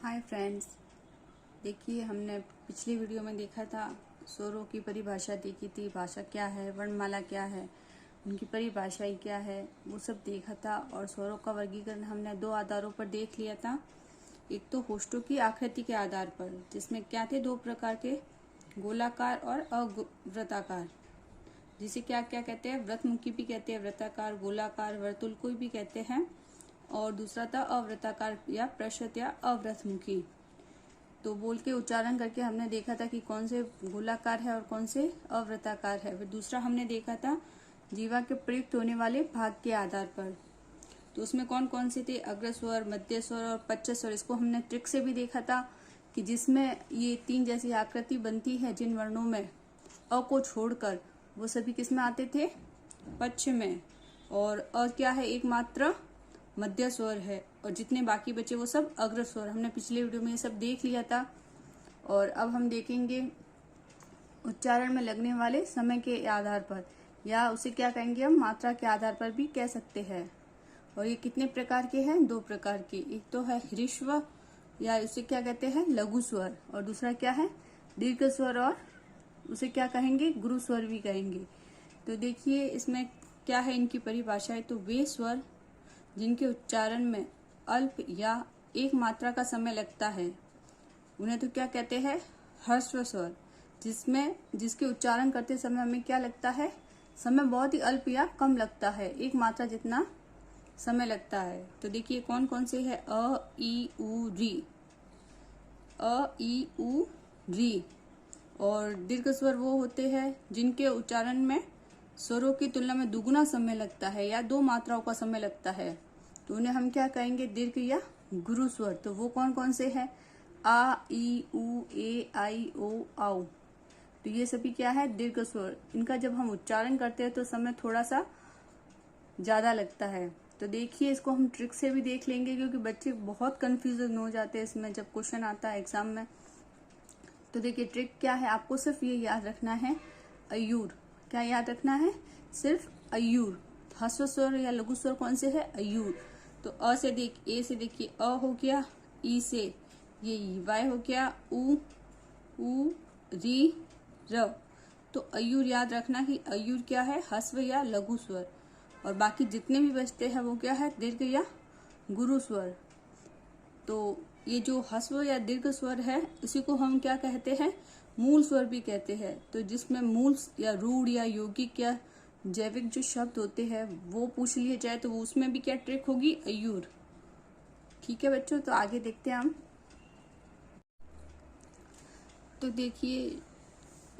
Hi friends, देखिए हमने पिछली वीडियो में देखा था स्वरों की परिभाषा देखी थी। भाषा क्या है, वर्णमाला क्या है, उनकी परिभाषाएं क्या है, वो सब देखा था। और स्वरों का वर्गीकरण हमने दो आधारों पर देख लिया था। एक तो होष्ठों की आकृति के आधार पर, जिसमें क्या थे दो प्रकार के, गोलाकार और अवृत्ताकार, जिसे क्या क्या कहते हैं, व्रतमुखी भी कहते हैं, वृत्ताकार, गोलाकार, वर्तुल कोई भी कहते हैं। और दूसरा था अवृत्ताकार या पृष्ठ या अवृतमुखी। तो बोल के उच्चारण करके हमने देखा था कि कौन से गोलाकार है और कौन से अवृत्ताकार है। फिर दूसरा हमने देखा था जीवा के प्रयुक्त होने वाले भाग के आधार पर। तो उसमें कौन कौन से थे, अग्रस्वर, मध्य स्वर और पश्च स्वर। इसको हमने ट्रिक से भी देखा था कि जिसमें ये तीन जैसी आकृति बनती है, जिन वर्णों में अ को छोड़कर, वो सभी किस में आते थे, पश्च में। और अ क्या है, एकमात्र मध्य स्वर है, और जितने बाकी बचे वो सब अग्र स्वर। हमने पिछले वीडियो में ये सब देख लिया था। और अब हम देखेंगे उच्चारण में लगने वाले समय के आधार पर, या उसे क्या कहेंगे हम, मात्रा के आधार पर भी कह सकते हैं। और ये कितने प्रकार के हैं, दो प्रकार के। एक तो है ह्रीश्व, या उसे क्या कहते हैं, लघु स्वर। और दूसरा क्या है, दीर्घ स्वर, और उसे क्या कहेंगे, गुरु स्वर भी कहेंगे। तो देखिए इसमें क्या है इनकी परिभाषाएं। तो वे स्वर जिनके उच्चारण में अल्प या एक मात्रा का समय लगता है, उन्हें तो क्या कहते हैं, ह्रस्व स्वर। जिसके उच्चारण करते समय हमें क्या लगता है, समय बहुत ही अल्प या कम लगता है, एक मात्रा जितना समय लगता है। तो देखिए कौन कौन से है, अ ई उ री, अ ई उ री। और दीर्घ स्वर वो होते हैं जिनके उच्चारण में स्वरों की तुलना में दुगुना समय लगता है या दो मात्राओं का समय लगता है, तो उन्हें हम क्या कहेंगे, दीर्घ या गुरु स्वर। तो वो कौन कौन से हैं, आ ई उ ए आई ओ औ। तो ये सभी क्या है, दीर्घ स्वर। इनका जब हम उच्चारण करते हैं तो समय थोड़ा सा ज्यादा लगता है। तो देखिए इसको हम ट्रिक से भी देख लेंगे, क्योंकि बच्चे बहुत कंफ्यूजन हो जाते हैं इसमें जब क्वेश्चन आता है एग्जाम में। तो देखिए ट्रिक क्या है, आपको सिर्फ ये याद रखना है, अयूर। क्या याद रखना है, सिर्फ अयूर। ह्रस्व स्वर या लघु स्वर कौन से है, अयूर। तो अ से ए से देखिए अ हो गया, ई से ये वाय हो गया, उ री र। तो अयूर याद रखना कि अयूर क्या है, ह्रस्व या लघु स्वर। और बाकी जितने भी बचते हैं वो क्या है, दीर्घ या गुरु स्वर। तो ये जो ह्रस्व या दीर्घ स्वर है, इसी को हम क्या कहते हैं, मूल स्वर भी कहते हैं। तो जिसमें मूल या रूढ़ या यौगिक या जैविक जो शब्द होते हैं वो पूछ लिए जाए, तो उसमें भी क्या ट्रिक होगी, अयूर। ठीक है बच्चों, तो आगे देखते हैं हम। तो देखिए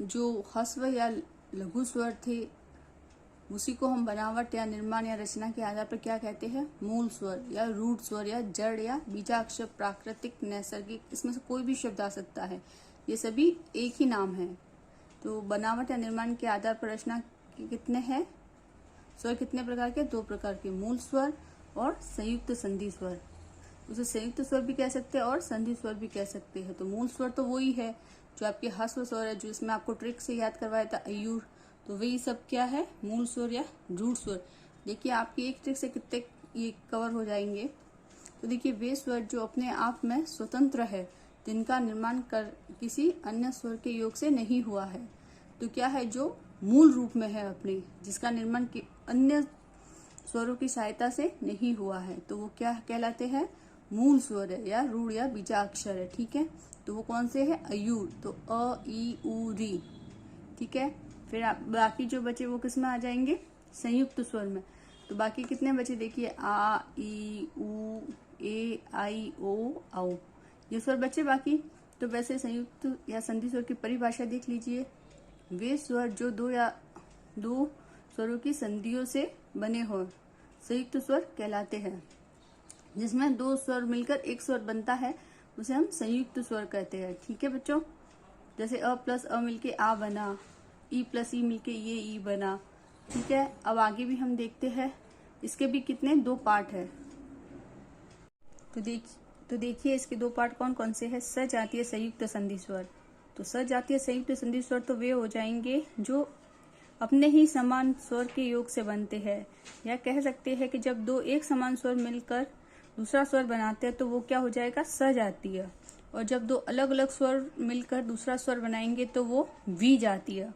जो ह्रस्व या लघु स्वर थे, उसी को हम बनावट या निर्माण या रचना के आधार पर क्या कहते हैं, मूल स्वर या रूट स्वर या जड़ या बीजाक्षर, प्राकृतिक, नैसर्गिक, इसमें से कोई भी शब्द आ सकता है। ये सभी एक ही नाम है। तो बनावट या निर्माण के आधार पर रचना कितने हैं, स्वर कितने प्रकार के, दो प्रकार के, मूल स्वर और संयुक्त संधि स्वर। उसे संयुक्त स्वर भी कह सकते हैं और संधि स्वर भी कह सकते हैं। तो मूल स्वर तो वही है जो आपके ह्रस्व स्वर है, जो इसमें आपको ट्रिक से याद करवाया था, अयूर। तो वही सब क्या है, मूल स्वर या रूट स्वर। देखिए आपकी एक ट्रिक से कितने ये कवर हो जाएंगे। तो देखिए वे स्वर जो अपने आप में स्वतंत्र है, जिनका निर्माण कर किसी अन्य स्वर के योग से नहीं हुआ है। तो क्या है, जो मूल रूप में है अपने, जिसका निर्माण अन्य स्वरों की सहायता से नहीं हुआ है, तो वो क्या कहलाते हैं, मूल स्वर है या रूढ़ या बीजाक्षर है। ठीक है, तो वो कौन से है, अयूर। तो अ ई उ री। ठीक है, फिर बाकी जो बचे वो किस में आ जाएंगे, संयुक्त स्वर में। तो बाकी कितने बचे, देखिए आ ई उ ए आई ओ औ, ये स्वर बचे बाकी। तो वैसे संयुक्त या संधि स्वर की परिभाषा देख लीजिए, वे स्वर जो दो स्वरों की संधियों से बने हो संयुक्त स्वर कहलाते हैं। जिसमें दो स्वर मिलकर एक स्वर बनता है उसे हम संयुक्त स्वर कहते हैं। ठीक है बच्चों, जैसे अ प्लस अ मिलके आ बना, ई प्लस ई मिलके ये ई बना। ठीक है, अब आगे भी हम देखते हैं, इसके भी कितने, दो पार्ट है। तो देखिए इसके दो पार्ट कौन कौन से हैं, सजातीय संयुक्त संधि स्वर। तो सजातीय संयुक्त संधि स्वर तो वे हो जाएंगे जो अपने ही समान स्वर के योग से बनते हैं, या कह सकते हैं कि जब दो एक समान स्वर मिलकर दूसरा स्वर बनाते हैं तो वो क्या हो जाएगा, स जाती है। और जब दो अलग अलग स्वर मिलकर दूसरा स्वर बनाएंगे तो वो वी जाती है।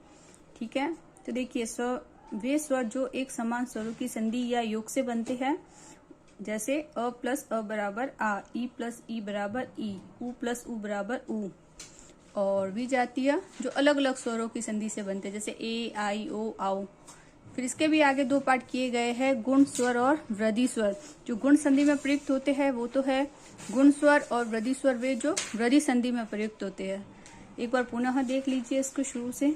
ठीक है, तो देखिए वे स्वर जो एक समान स्वरों की संधि या योग से बनते हैं, जैसे अ प्लस अ बराबर आ, ई प्लस ई बराबर ई, उ प्लस उ बराबर उ। और वी जाती है जो अलग अलग स्वरों की संधि से बनते हैं, जैसे ए आई ओ आओ। फिर इसके भी आगे दो पार्ट किए गए हैं, गुण स्वर और वृद्धि स्वर। जो गुण संधि में प्रयुक्त होते हैं वो तो है गुण स्वर, और वृद्धि स्वर वे जो वृद्धि संधि में प्रयुक्त होते हैं। एक बार पुनः देख लीजिए इसको शुरू से।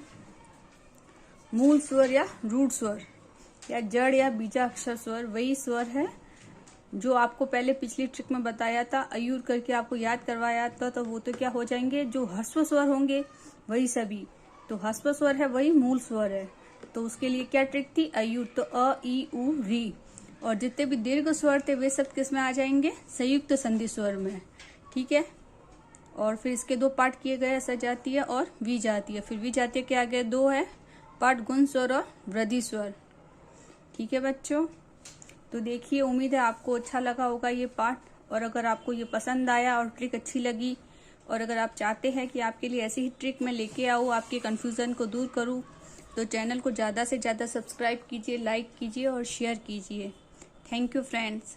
मूल स्वर या रूट स्वर या जड़ या बीजाक्षर स्वर वही स्वर है जो आपको पहले पिछली ट्रिक में बताया था, अयूर करके आपको याद करवाया था। तो वो तो क्या हो जाएंगे, जो ह्रस्व स्वर होंगे वही सभी। तो ह्रस्व स्वर है वही मूल स्वर है, तो उसके लिए क्या ट्रिक थी, अयूर। तो अ ई उ री। और जितने भी दीर्घ स्वर थे वे सब किस में आ जाएंगे, संयुक्त संधि स्वर में। ठीक है, और फिर इसके दो पार्ट किए गए, स जाती है और वी जाती है। फिर वी जाती है के आगे दो है पार्ट, गुण स्वर और वृद्धि स्वर। ठीक है बच्चों, तो देखिए उम्मीद है आपको अच्छा लगा होगा ये पार्ट। और अगर आपको ये पसंद आया और ट्रिक अच्छी लगी, और अगर आप चाहते हैं कि आपके लिए ऐसी ही ट्रिक मैं लेके आऊँ, आपके कंफ्यूजन को दूर करूँ, तो चैनल को ज़्यादा से ज़्यादा सब्सक्राइब कीजिए, लाइक कीजिए और शेयर कीजिए। Thank you friends.